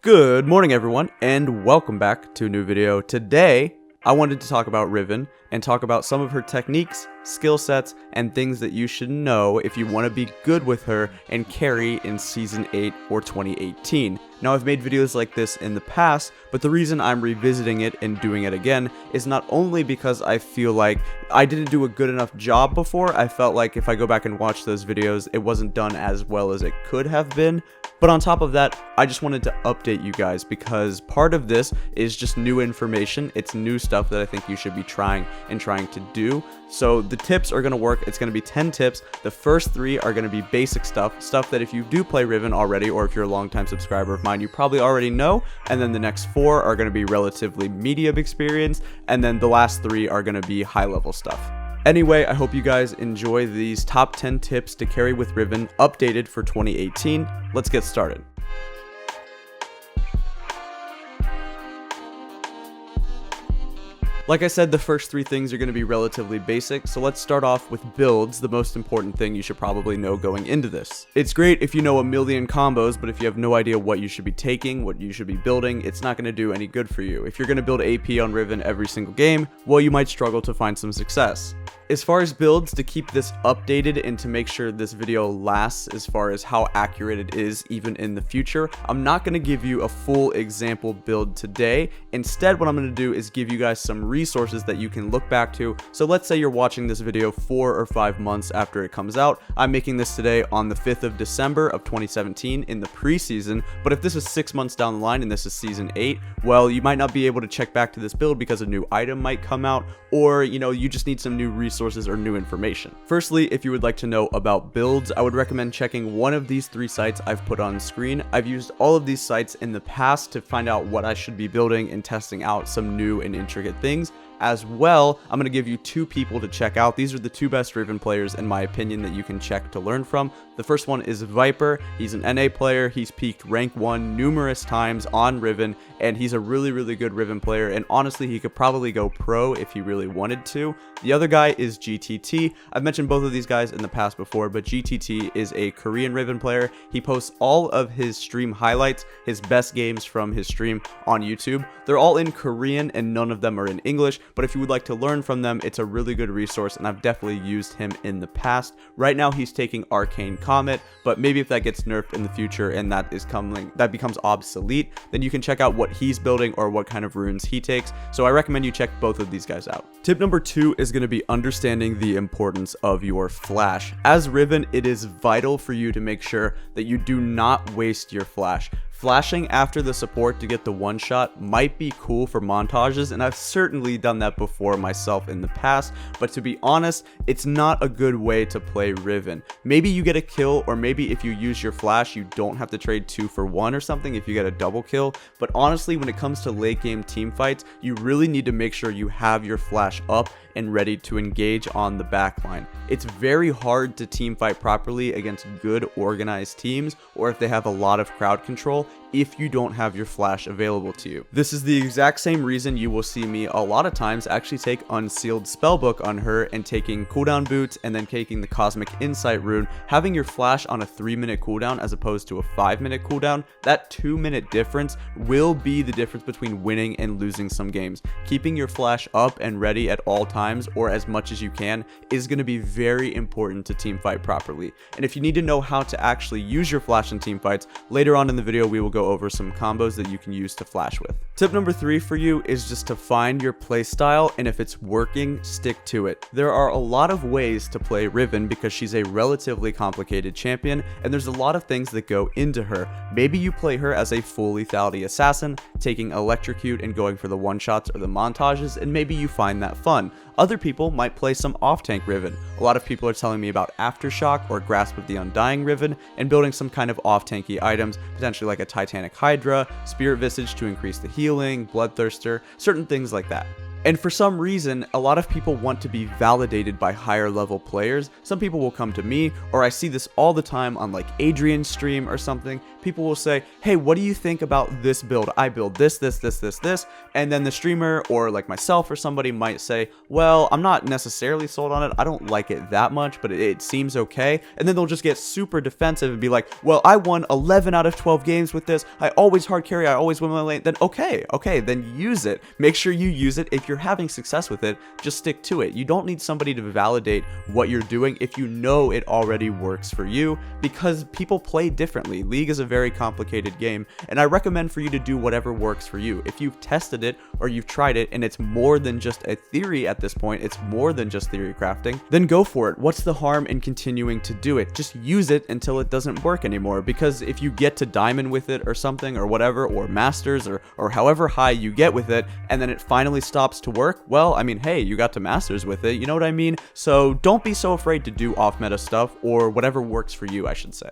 Good morning everyone, and welcome back to a new video. Today, I wanted to talk about Riven and talk about some of her techniques, skill sets, and things that you should know if you want to be good with her and carry in Season 8 or 2018. Now, I've made videos like this in the past, but the reason I'm revisiting it and doing it again is not only because I feel like I didn't do a good enough job before. I felt like if I go back and watch those videos, it wasn't done as well as it could have been. But on top of that, I just wanted to update you guys because part of this is just new information. It's new stuff that I think you should be trying to do. So the tips are going to work. It's going to be 10 tips. The first 3 are going to be basic stuff that if you do play Riven already, or if you're a longtime subscriber of mine, you probably already know. And then the next 4 are going to be relatively medium experience. And then the last 3 are going to be high level stuff. Anyway, I hope you guys enjoy these top 10 tips to carry with Riven updated for 2018. Let's get started. Like I said, the first 3 things are going to be relatively basic, so let's start off with builds, the most important thing you should probably know going into this. It's great if you know a million combos, but if you have no idea what you should be taking, what you should be building, it's not going to do any good for you. If you're going to build AP on Riven every single game, well, you might struggle to find some success. As far as builds, to keep this updated and to make sure this video lasts as far as how accurate it is even in the future, I'm not going to give you a full example build today. Instead, what I'm going to do is give you guys some resources that you can look back to. So let's say you're watching this video 4 or 5 months after it comes out. I'm making this today on the 5th of December of 2017 in the preseason, but if this is 6 months down the line and this is Season 8, well, you might not be able to check back to this build because a new item might come out, or, you just need some new resources or new information. Firstly, if you would like to know about builds, I would recommend checking one of these 3 sites I've put on screen. I've used all of these sites in the past to find out what I should be building and testing out some new and intricate things. As well, I'm going to give you 2 people to check out. These are the 2 best Riven players in my opinion that you can check to learn from. The first one is Viper. He's an NA player. He's peaked rank 1 numerous times on Riven, and he's a really good Riven player, and honestly he could probably go pro if he really wanted to. The other guy is GTT. I've mentioned both of these guys in the past before, but GTT is a Korean Riven player. He posts all of his stream highlights, his best games from his stream on YouTube. They're all in Korean and none of them are in English, but if you would like to learn from them, it's a really good resource, and I've definitely used him in the past. Right now he's taking Arcane Comet, but maybe if that gets nerfed in the future and that becomes obsolete, then you can check out what he's building or what kind of runes he takes. So I recommend you check both of these guys out. Tip number 2 is going to be understanding the importance of your flash. As Riven, it is vital for you to make sure that you do not waste your flash. Flashing after the support to get the one shot might be cool for montages, and I've certainly done that before myself in the past, but to be honest, it's not a good way to play Riven. Maybe you get a kill, or maybe if you use your flash, you don't have to trade 2 for 1 or something if you get a double kill, but honestly, when it comes to late game team fights, you really need to make sure you have your flash up and ready to engage on the backline. It's very hard to team fight properly against good organized teams, or if they have a lot of crowd control, if you don't have your flash available to you. This is the exact same reason you will see me a lot of times actually take Unsealed Spellbook on her and taking cooldown boots and then taking the Cosmic Insight rune. Having your flash on a 3-minute cooldown as opposed to a 5-minute cooldown, that 2-minute difference will be the difference between winning and losing some games. Keeping your flash up and ready at all times, or as much as you can, is going to be very important to team fight properly. And if you need to know how to actually use your flash in team fights, later on in the video we will go over some combos that you can use to flash with. Tip number 3 for you is just to find your play style, and if it's working, stick to it. There are a lot of ways to play Riven because she's a relatively complicated champion, and there's a lot of things that go into her. Maybe you play her as a full lethality assassin, taking Electrocute and going for the one-shots or the montages, and maybe you find that fun. Other people might play some off-tank Riven. A lot of people are telling me about Aftershock or Grasp of the Undying Riven and building some kind of off-tanky items, potentially like a Titanic Hydra, Spirit Visage to increase the healing, Bloodthirster, certain things like that. And for some reason, a lot of people want to be validated by higher level players. Some people will come to me, or I see this all the time on like Adrian's stream or something. People will say, hey, what do you think about this build? I build this. And then the streamer or like myself or somebody might say, well, I'm not necessarily sold on it. I don't like it that much, but it seems okay. And then they'll just get super defensive and be like, well, I won 11 out of 12 games with this. I always hard carry. I always win my lane. Then okay, then use it. Make sure you use it. If you're having success with it, just stick to it. You don't need somebody to validate what you're doing if you know it already works for you, because people play differently. League is a very complicated game, and I recommend for you to do whatever works for you. If you've tested it or you've tried it and it's more than just a theory at this point, it's more than just theory crafting, then go for it. What's the harm in continuing to do it? Just use it until it doesn't work anymore, because if you get to diamond with it or something or whatever, or masters or however high you get with it, and then it finally stops to work, well, I mean, hey, you got to masters with it, you know what I mean? So don't be so afraid to do off meta stuff, or whatever works for you, I should say.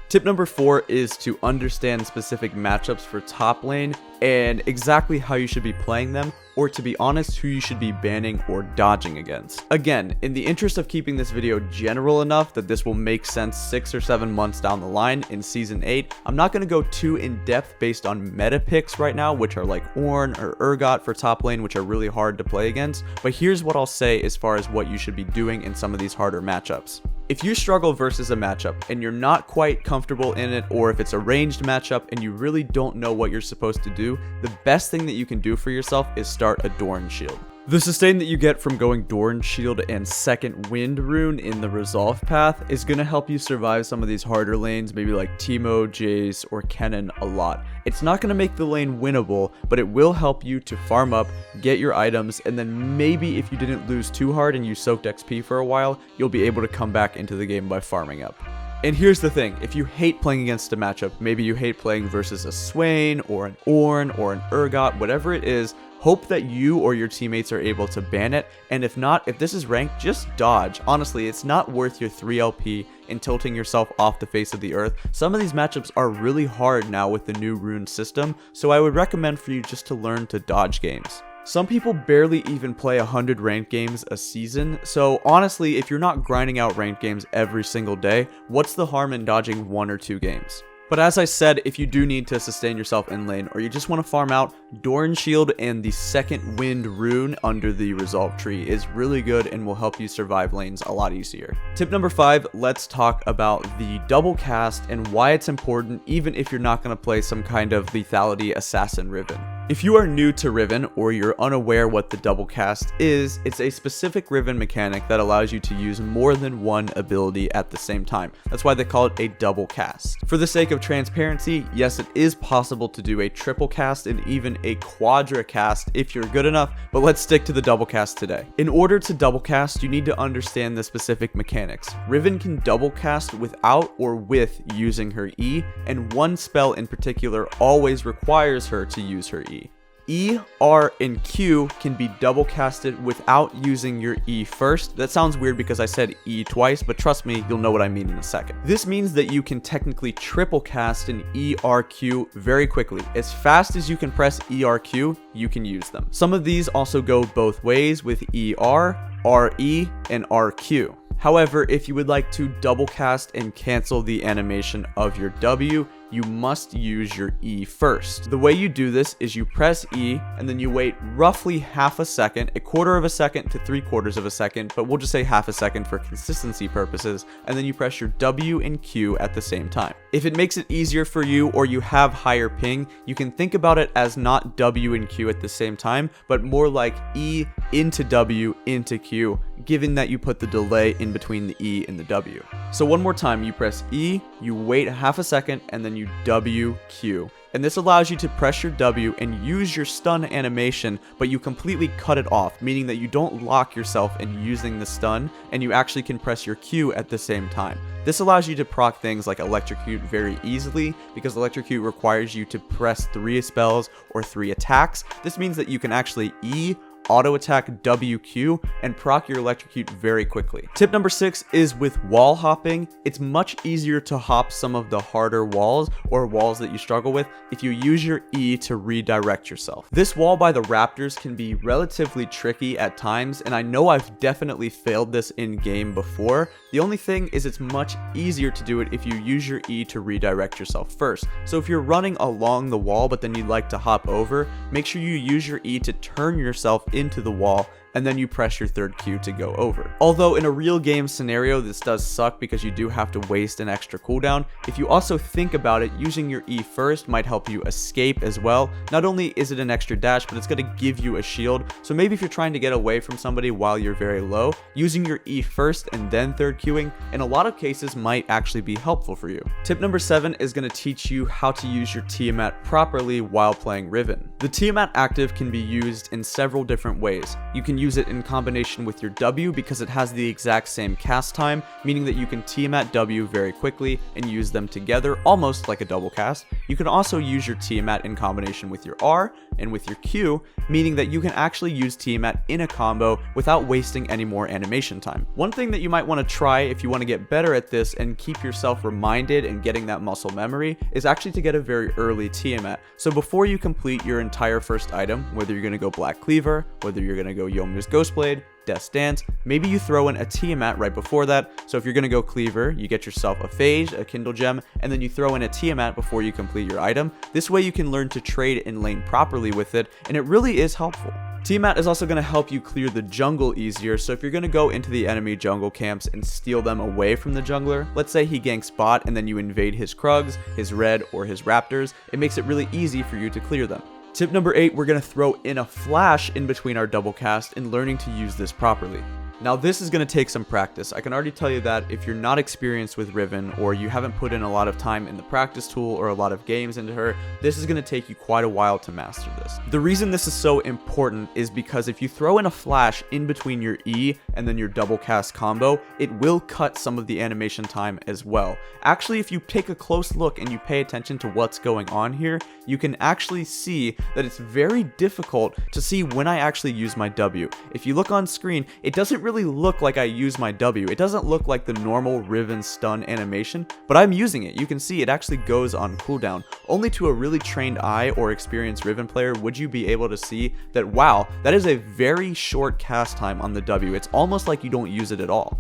Tip number 4 is to understand specific matchups for top lane and exactly how you should be playing them, or to be honest, who you should be banning or dodging against. Again, in the interest of keeping this video general enough that this will make sense 6 or 7 months down the line in Season 8, I'm not going to go too in-depth based on meta picks right now, which are like Ornn or Urgot for top lane, which are really hard to play against, but here's what I'll say as far as what you should be doing in some of these harder matchups. If you struggle versus a matchup and you're not quite comfortable in it, or if it's a ranged matchup and you really don't know what you're supposed to do, the best thing that you can do for yourself is start a Doran Shield. The sustain that you get from going Doran Shield and second Wind Rune in the Resolve path is going to help you survive some of these harder lanes, maybe like Teemo, Jace, or Kennen a lot. It's not going to make the lane winnable, but it will help you to farm up, get your items, and then maybe if you didn't lose too hard and you soaked XP for a while, you'll be able to come back into the game by farming up. And here's the thing, if you hate playing against a matchup, maybe you hate playing versus a Swain, or an Ornn, or an Urgot, whatever it is, hope that you or your teammates are able to ban it, and if not, if this is ranked, just dodge. Honestly, it's not worth your 3 LP and tilting yourself off the face of the earth. Some of these matchups are really hard now with the new rune system, so I would recommend for you just to learn to dodge games. Some people barely even play 100 ranked games a season, so honestly, if you're not grinding out ranked games every single day, what's the harm in dodging 1 or 2 games? But as I said, if you do need to sustain yourself in lane, or you just want to farm out, Doran Shield and the second Wind Rune under the Resolve tree is really good and will help you survive lanes a lot easier. Tip number 5, let's talk about the double cast and why it's important even if you're not going to play some kind of lethality assassin Riven. If you are new to Riven, or you're unaware what the double cast is, it's a specific Riven mechanic that allows you to use more than one ability at the same time. That's why they call it a double cast. For the sake of transparency, yes, it is possible to do a triple cast and even a quadra cast if you're good enough, but let's stick to the double cast today. In order to double cast, you need to understand the specific mechanics. Riven can double cast without or with using her E, and one spell in particular always requires her to use her E. E, R, and Q can be double casted without using your E first. That sounds weird because I said E twice, but trust me, you'll know what I mean in a second. This means that you can technically triple cast an ERQ very quickly. As fast as you can press ERQ, you can use them. Some of these also go both ways with ER, RE, and RQ. However, if you would like to double cast and cancel the animation of your W, you must use your E first. The way you do this is you press E and then you wait roughly half a second, a quarter of a second to 3/4 of a second, but we'll just say half a second for consistency purposes, and then you press your W and Q at the same time. If it makes it easier for you, or you have higher ping, you can think about it as not W and Q at the same time, but more like E into W into Q, given that you put the delay in between the E and the W. So one more time, you press E, you wait half a second, and then you W, Q. And this allows you to press your W and use your stun animation, but you completely cut it off, meaning that you don't lock yourself in using the stun, and you actually can press your Q at the same time. This allows you to proc things like Electrocute very easily, because Electrocute requires you to press 3 spells or 3 attacks. This means that you can actually E, auto attack WQ, and proc your electrocute very quickly. Tip number 6 is with wall hopping. It's much easier to hop some of the harder walls or walls that you struggle with if you use your E to redirect yourself. This wall by the raptors can be relatively tricky at times, and I know I've definitely failed this in game before. The only thing is it's much easier to do it if you use your E to redirect yourself first. So if you're running along the wall but then you'd like to hop over, make sure you use your E to turn yourself into the wall, and then you press your third Q to go over. Although in a real game scenario, this does suck because you do have to waste an extra cooldown. If you also think about it, using your E first might help you escape as well. Not only is it an extra dash, but it's going to give you a shield. So maybe if you're trying to get away from somebody while you're very low, using your E first and then third Qing in a lot of cases might actually be helpful for you. Tip number 7 is going to teach you how to use your Tiamat properly while playing Riven. The Tiamat active can be used in several different ways. You can use it in combination with your W because it has the exact same cast time, meaning that you can Tiamat W very quickly and use them together almost like a double cast. You can also use your Tiamat in combination with your R and with your Q, meaning that you can actually use Tiamat in a combo without wasting any more animation time. One thing that you might want to try if you want to get better at this and keep yourself reminded and getting that muscle memory is actually to get a very early Tiamat. So before you complete your entire first item, whether you're going to go Black Cleaver, whether you're going to go Yomu's Ghostblade, Death's Dance, maybe you throw in a Tiamat right before that. So if you're going to go Cleaver, you get yourself a Phage, a Kindle Gem, and then you throw in a Tiamat before you complete your item. This way you can learn to trade in lane properly with it, and it really is helpful. Tiamat is also going to help you clear the jungle easier, so if you're going to go into the enemy jungle camps and steal them away from the jungler, let's say he ganks bot and then you invade his Krugs, his red, or his raptors, it makes it really easy for you to clear them. Tip number 8, we're going to throw in a flash in between our double cast and learning to use this properly. Now this is going to take some practice. I can already tell you that if you're not experienced with Riven or you haven't put in a lot of time in the practice tool or a lot of games into her, this is going to take you quite a while to master this. The reason this is so important is because if you throw in a flash in between your E and then your double cast combo, it will cut some of the animation time as well. Actually, if you take a close look and you pay attention to what's going on here, you can actually see that it's very difficult to see when I actually use my W. If you look on screen, it doesn't really look like I use my W. It doesn't look like the normal Riven stun animation, but I'm using it. You can see it actually goes on cooldown. Only to a really trained eye or experienced Riven player would you be able to see that, wow, that is a very short cast time on the W. It's almost like you don't use it at all.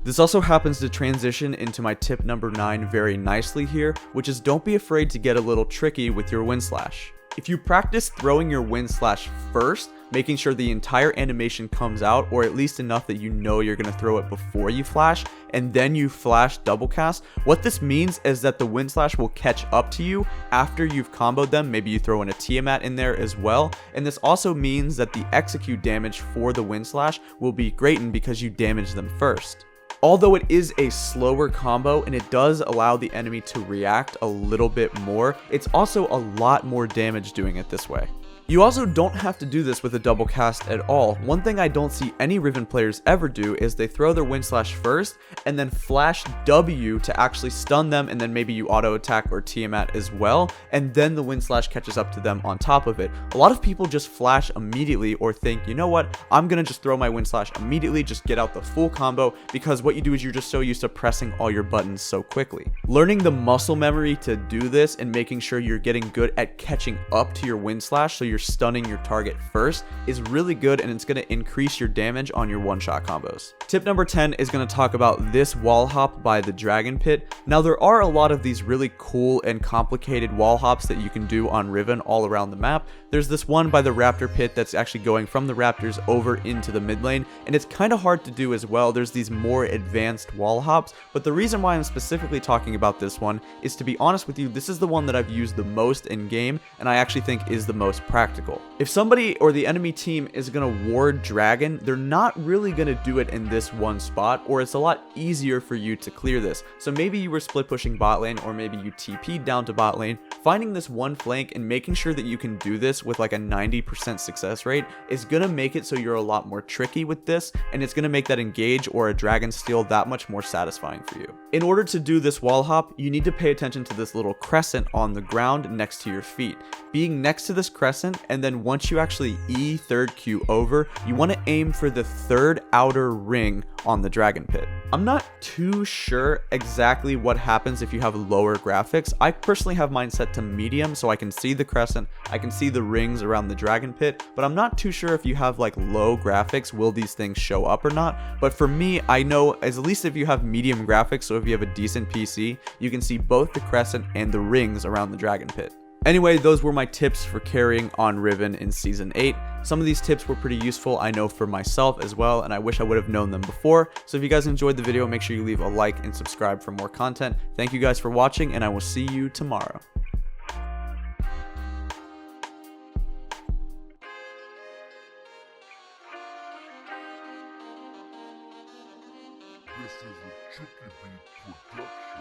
This also happens to transition into my tip number 9 very nicely here, which is don't be afraid to get a little tricky with your wind slash. If you practice throwing your wind slash first, making sure the entire animation comes out, or at least enough that you know you're going to throw it before you flash, and then you flash double cast, what this means is that the wind slash will catch up to you after you've comboed them. Maybe you throw in a Tiamat in there as well, and this also means that the execute damage for the wind slash will be greatened because you damage them first. Although it is a slower combo and it does allow the enemy to react a little bit more, it's also a lot more damage doing it this way. You also don't have to do this with a double cast at all. One thing I don't see any Riven players ever do is they throw their wind slash first and then flash W to actually stun them, and then maybe you auto attack or Tiamat as well, and then the wind slash catches up to them on top of it. A lot of people just flash immediately or think, you know what, I'm gonna just throw my wind slash immediately, just get out the full combo, because what you do is you're just so used to pressing all your buttons so quickly. Learning the muscle memory to do this and making sure you're getting good at catching up to your wind slash so you're stunning your target first is really good, and it's going to increase your damage on your one-shot combos. Tip number 10 is going to talk about this wall hop by the Dragon Pit. Now there are a lot of these really cool and complicated wall hops that you can do on Riven all around the map. There's this one by the Raptor Pit that's actually going from the Raptors over into the mid lane, and it's kind of hard to do as well. There's these more advanced wall hops, but the reason why I'm specifically talking about this one is, to be honest with you, this is the one that I've used the most in game, and I actually think is the most practical. If somebody or the enemy team is going to ward Dragon, they're not really going to do it in this one spot, or it's a lot easier for you to clear this. So maybe you were split pushing bot lane, or maybe you TP'd down to bot lane. Finding this one flank and making sure that you can do this with like a 90% success rate is going to make it so you're a lot more tricky with this, and it's going to make that engage or a dragon steal that much more satisfying for you. In order to do this wall hop, you need to pay attention to this little crescent on the ground next to your feet. Being next to this crescent, and then once you actually E third Q over, you want to aim for the third outer ring on the dragon pit. I'm not too sure exactly what happens if you have lower graphics. I personally have mine set to medium so I can see the crescent, I can see the rings around the dragon pit, but I'm not too sure if you have like low graphics, will these things show up or not. But for me, I know at least if you have medium graphics, so if you have a decent PC, you can see both the crescent and the rings around the dragon pit. Anyway, those were my tips for carrying on Riven in Season 8. Some of these tips were pretty useful, I know, for myself as well, and I wish I would have known them before. So if you guys enjoyed the video, make sure you leave a like and subscribe for more content. Thank you guys for watching, and I will see you tomorrow. This is a Chicky Beat production.